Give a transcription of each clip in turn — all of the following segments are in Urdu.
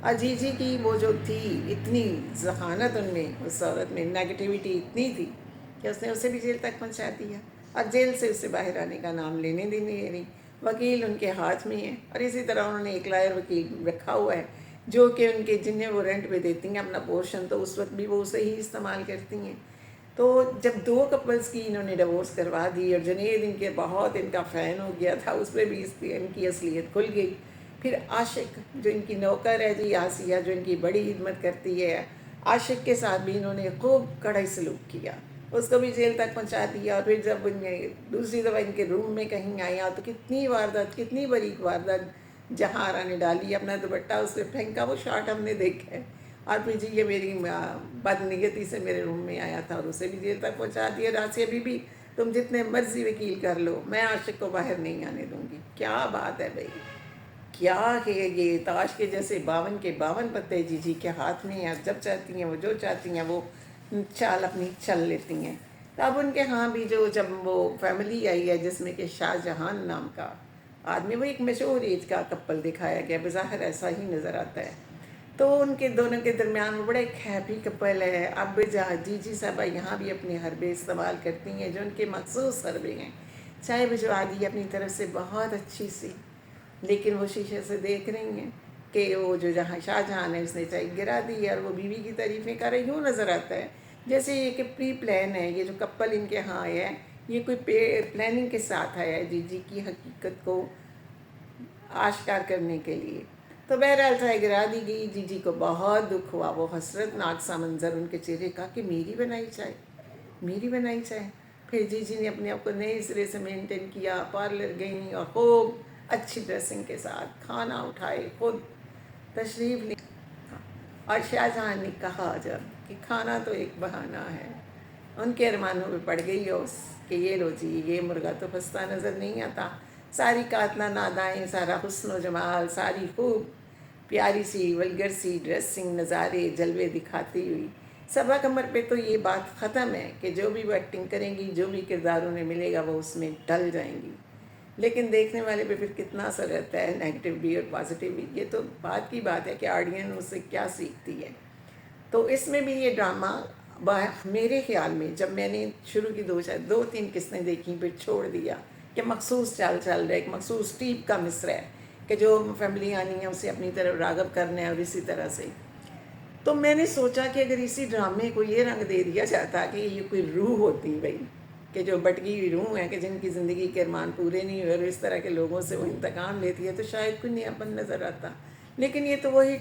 اور جی جی کی وہ جو تھی اتنی ذہانت ان میں، اس عورت میں نیگیٹیوٹی اتنی تھی کہ اس نے اسے بھی جیل تک پہنچا دیا، اور جیل سے اسے باہر آنے کا نام لینے دینے نہیں رہی۔ وکیل ان کے ہاتھ میں ہے، اور اسی طرح انہوں نے ایک لائر وکیل رکھا ہوا ہے جو کہ ان کے جنہیں وہ رینٹ پہ دیتی ہیں اپنا پورشن، تو اس وقت بھی وہ اسے ہی استعمال کرتی ہیں۔ تو جب 2 کپلز کی انہوں نے ڈیورس کروا دی، اور جنید ان کے بہت ان کا فین ہو گیا تھا، اس پہ بھی ان کی اصلیت کھل گئی۔ پھر عاشق جو ان کی نوکر ہے جی آسیہ، جو ان کی بڑی خدمت کرتی ہے، عاشق کے ساتھ بھی انہوں نے خوب کڑھائی سلوک کیا، اس کو بھی جیل تک پہنچا دیا۔ اور پھر جب دوسری دفعہ ان کے روم میں کہیں آیا تو کتنی واردات، کتنی باریک واردات جہارا نے ڈالی، اپنا دوپٹہ اس پہ پھینکا، وہ شاٹ ہم نے دیکھا ہے۔ اور پھر جی یہ میری بدنیتی سے میرے روم میں آیا تھا اور اسے بھی جیل تک پہنچا دیا۔ راسیہ بی بی تم جتنے مرضی وکیل کر لو، میں عاشق کو باہر نہیں آنے دوں گی۔ کیا بات ہے بھائی، کیا ہے یہ! تاش کے جیسے 52 کے 52 پتے جی جی کے ہاتھ میں ہیں، جب چاہتی ہیں وہ جو چاہتی ہیں وہ چال اپنی چل لیتی ہیں۔ تو اب ان کے ہاں بھی جب وہ فیملی آئی ہے جس میں کہ شاہ جہان نام کا آدمی، وہ ایک مشہور ایج کا کپل دکھایا گیا، بظاہر ایسا ہی نظر آتا ہے۔ تو ان کے دونوں کے درمیان وہ بڑا ایک ہیپی کپل ہے۔ اب جی جی صاحبہ یہاں بھی اپنے حربے استعمال کرتی ہیں جو ان کے مخصوص حربے ہیں، چاہے وہ جو آدھی اپنی طرف سے بہت اچھی سی، لیکن وہ شیشے سے دیکھ رہی ہیں کہ وہ جو جہاں شاہ جہان ہے اس نے چائے گرا دی ہے، اور وہ بیوی کی تعریفیں کر رہی، یوں نظر آتا ہے جیسے یہ کہ پری پلان ہے۔ یہ جو کپل ان کے ہاں آیا ہے یہ کوئی پلاننگ کے ساتھ آیا ہے جی جی کی حقیقت کو آشکار کرنے کے لیے۔ تو بہرحال چائے گرا دی گئی، جی جی کو بہت دکھ ہوا، وہ حسرت ناک سا منظر ان کے چہرے کا کہ میری بنائی چائے، میری بنائی چائے۔ پھر جی جی نے اپنے آپ کو نئے سرے سے مینٹین کیا، پارلر گئیں اور خوب اچھی ڈریسنگ کے ساتھ کھانا اٹھائے، خود تشریف لی۔ اور شاہ جہاں نے کہا جب کہ کھانا تو ایک بہانہ ہے، ان کے ارمانوں میں پڑ گئی اس کہ یہ لو جی، یہ مرغا تو پستہ نظر نہیں آتا، ساری قاتلہ نادائیں، سارا حسن و جمال، ساری خوب پیاری سی ولگر سی ڈریسنگ، نظارے جلوے دکھاتی ہوئی صبا کمر پہ، تو یہ بات ختم ہے کہ جو بھی وہ ایکٹنگ کریں گی، جو بھی کردار انہیں ملے گا وہ اس میں ڈل جائیں گی۔ لیکن دیکھنے والے پہ پھر کتنا اثر رہتا ہے، نیگیٹو بھی اور پازیٹیو بھی۔ یہ تو بات کی بات ہے کہ آڈین اس سے کیا سیکھتی ہے۔ تو اس میں بھی یہ ڈرامہ میرے خیال میں جب میں نے شروع کی 2-3 قسطیں دیکھیں پھر چھوڑ دیا کہ مخصوص چال چل رہا ہے، ایک مخصوص ٹیپ کا مصرع ہے کہ جو فیملی آنی ہے اسے اپنی طرف راغب کرنا ہے، اور اسی طرح سے تو میں نے سوچا کہ اگر اسی ڈرامے کو یہ رنگ دے دیا جاتا کہ یہ کوئی روح ہوتی بھائی، کہ جو بٹکی ہوئی روح ہے کہ جن کی زندگی کے ارمان پورے نہیں ہوئے اور اس طرح کے لوگوں سے وہ انتقام لیتی ہے، تو شاید کوئی نیاپن نظر آتا۔ لیکن یہ تو وہی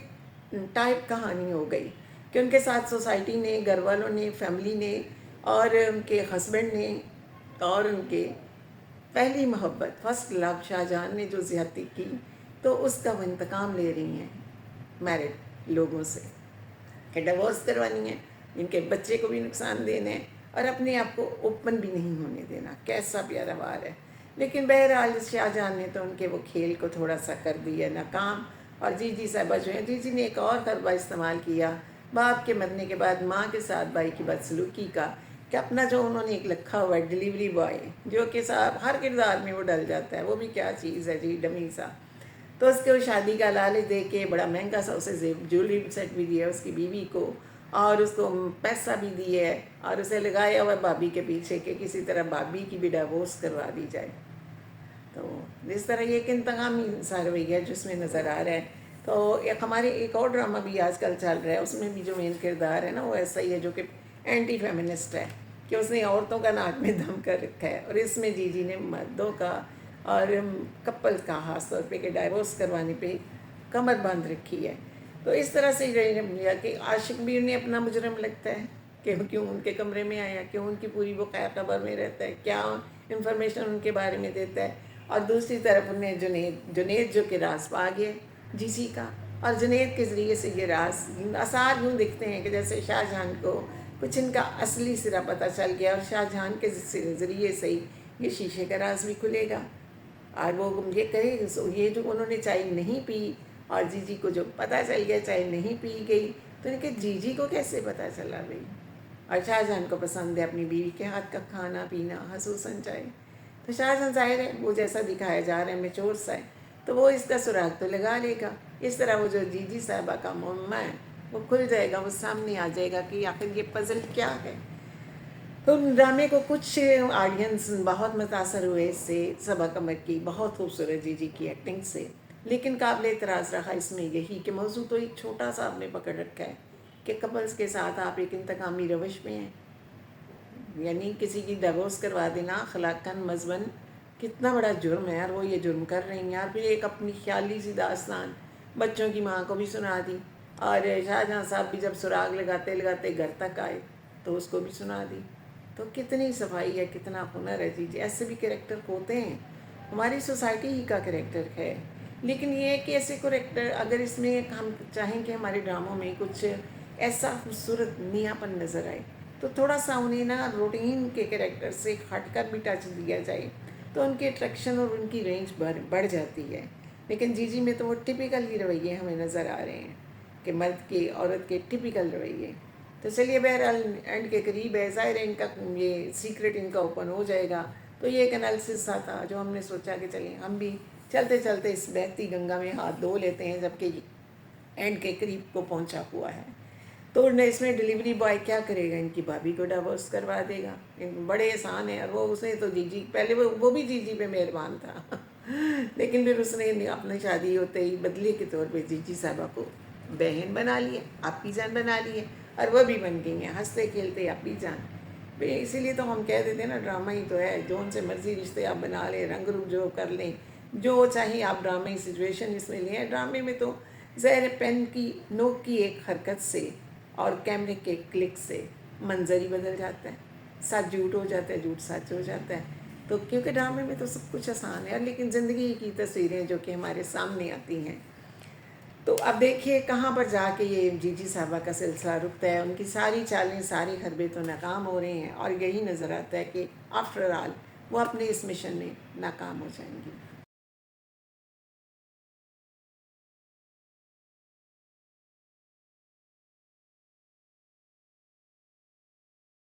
ٹائپ کہانی ہو گئی کہ ان کے ساتھ سوسائٹی نے، گھر والوں نے، فیملی نے، اور ان کے ہسبینڈ نے، اور ان کے پہلی محبت فرسٹ لو شاہ جہان نے جو زیادتی کی، تو اس کا وہ انتقام لے رہی ہیں میرڈ لوگوں سے کہ ڈیورس کروانی ہے، ان کے بچے کو بھی نقصان دینا ہے، اور اپنے آپ کو اوپن بھی نہیں ہونے دینا۔ کیسا پیارا وار ہے! لیکن بہرحال شاہ جہان نے تو ان کے وہ کھیل کو تھوڑا سا کر دیا ناکام، اور جی جی صاحبہ جو ہیں، جی جی نے ایک اور حربہ استعمال کیا باپ کے مرنے کے بعد ماں کے ساتھ بھائی کی بدسلوکی کا، کہ اپنا جو انہوں نے ایک رکھا ہوا ہے ڈیلیوری بوائے، جو کہ صاحب ہر کردار میں وہ ڈل جاتا ہے، وہ بھی کیا چیز ہے جی، ڈمی سا۔ تو اس کے وہ شادی کا لالچ دے کے بڑا مہنگا سا اسے جویلری سیٹ بھی دیا اس کی بیوی کو، اور اس کو پیسہ بھی دیے ہے، اور اسے لگایا ہوا بھابھی کے پیچھے کہ کسی طرح بھابھی کی بھی ڈیورس کروا دی جائے۔ تو اس طرح یہ ایک انتقامی سا رویہ جس میں نظر آ رہا ہے۔ تو ہمارے ایک اور ڈرامہ بھی آج کل چل رہا ہے، اس میں بھی جو مین کردار ہے نا وہ ایسا ہی ہے جو کہ اینٹی فیمنسٹ ہے، کہ اس نے عورتوں کا ناک میں دم کر رکھا ہے، اور اس میں جی جی نے مردوں کا اور کپل کا خاص طور پہ کہ ڈائیورس کروانے پہ کمر باندھ رکھی ہے۔ تو اس طرح سے یہ کہ عاشق بھی انہیں اپنا مجرم لگتا ہے کہ کیوں ان کے کمرے میں آیا، کیوں ان کی پوری وہ خیر خبر میں رہتا ہے، کیا انفارمیشن ان کے بارے میں دیتا ہے، اور دوسری طرف انہیں جنید جو کہ راز پا گیا جی جی کا، اور جنید کے ذریعے سے یہ راز آثار یوں دکھتے ہیں کہ جیسے شاہ جہان کو کچھ ان کا اصلی سرا پتہ چل گیا، اور شاہ جہان کے ذریعے سے ہی یہ شیشے کا راز بھی کھلے گا، اور وہ یہ کہے یہ جو انہوں نے چائے نہیں پی، اور جی جی کو جو پتہ چل گیا چائے نہیں پی گئی، تو ان کے جی جی کو کیسے پتہ چلا بھائی؟ اور شاہ جہان کو پسند ہے اپنی بیوی کے ہاتھ کا کھانا پینا، خصوصاً چائے۔ تو شاہ جہان ظاہر ہے وہ جیسا دکھایا جا رہا ہے میچور سا ہے، تو وہ اس کا سراغ تو لگا لے گا. اس طرح وہ جو جی جی صاحبہ کا معمہ ہے وہ کھل جائے گا، وہ سامنے آ جائے گا کہ آخر یہ پزل کیا ہے. تو ڈرامے کو کچھ آڈینس بہت متاثر ہوئے اس سے، صبا قمر کی بہت خوبصورت جی جی کی ایکٹنگ سے. لیکن قابل اعتراض رہا اس میں یہی کہ موضوع تو ایک چھوٹا سا آپ نے پکڑ رکھا ہے کہ کپلز کے ساتھ آپ ایک انتقامی روش میں ہیں. یعنی کسی کی ڈیورس کروا دینا اخلاقاً مذہباً کتنا بڑا جرم ہے، اور وہ یہ جرم کر رہی ہیں. اور پھر ایک اپنی خیالی سی داستان بچوں کی ماں کو بھی سنا دی، اور شاہجہاں صاحب بھی جب سراغ لگاتے لگاتے گھر تک آئے تو اس کو بھی سنا دی. تو کتنی صفائی ہے، کتنا ہنر ہے. جی ایسے بھی کریکٹر ہوتے ہیں، ہماری سوسائٹی ہی کا کریکٹر ہے. لیکن یہ ہے کہ ایسے کریکٹر اگر اس میں ہم چاہیں کہ ہمارے ڈراموں میں کچھ ایسا خوبصورت میاں پن نظر آئے تو تھوڑا سا انہیں نا روٹین کے کریکٹر سے ہٹ کر بھی ٹچ دیا جائے تو ان کے اٹریکشن اور ان کی رینج بڑھ جاتی ہے. لیکن جی جی میں تو وہ ٹپیکل ہی رویے ہمیں نظر آ رہے ہیں کہ مرد کے عورت کے ٹپیکل رویے. تو چلیے بہرحال اینڈ کے قریب ہے، ظاہر ہے ان کا یہ سیکرٹ ان کا اوپن ہو جائے گا. تو یہ ایک انالیسس سا تھا جو ہم نے سوچا کہ چلیں ہم بھی چلتے چلتے اس بہتی گنگا میں ہاتھ دھو لیتے ہیں، جبکہ اینڈ کے قریب کو پہنچا ہوا ہے. تو اس میں ڈیلیوری بوائے کیا کرے گا، ان کی بھابھی کو ڈیورس کروا دے گا. بڑے احسان ہیں، اور وہ اس نے تو جی جی پہلے وہ بھی جی جی پہ مہربان تھا لیکن پھر اس نے اپنی شادی ہوتے ہی بدلے کے طور پہ جی جی صاحبہ کو بہن بنا لیے، آپی جان بنا لیے، اور وہ بھی بن گئی ہیں ہنستے کھیلتے آپی جان. اسی لیے تو ہم کہہ دیتے ہیں نا ڈرامہ ہی تو ہے، جو ان سے مرضی رشتے آپ بنا لیں، رنگ روپ جو کر لیں، جو چاہیں آپ ڈرامے سچویشن اس میں لیں. ڈرامے میں تو زہر پین کی نوک کی ایک حرکت سے اور کیمرے کے کلک سے منظر ہی بدل جاتا ہے، سچ جھوٹ ہو جاتا ہے، جھوٹ سچ ہو جاتا ہے. تو کیونکہ ڈرامے میں تو سب کچھ آسان ہے، لیکن زندگی کی تصویریں جو کہ ہمارے سامنے آتی ہیں. تو اب دیکھیے کہاں پر جا کے یہ جی جی صاحبہ کا سلسلہ رکتا ہے. ان کی ساری چالیں، ساری حربے تو ناکام ہو رہے ہیں، اور یہی نظر آتا ہے کہ آفٹر آل وہ اپنے اس مشن میں ناکام ہو جائیں گی.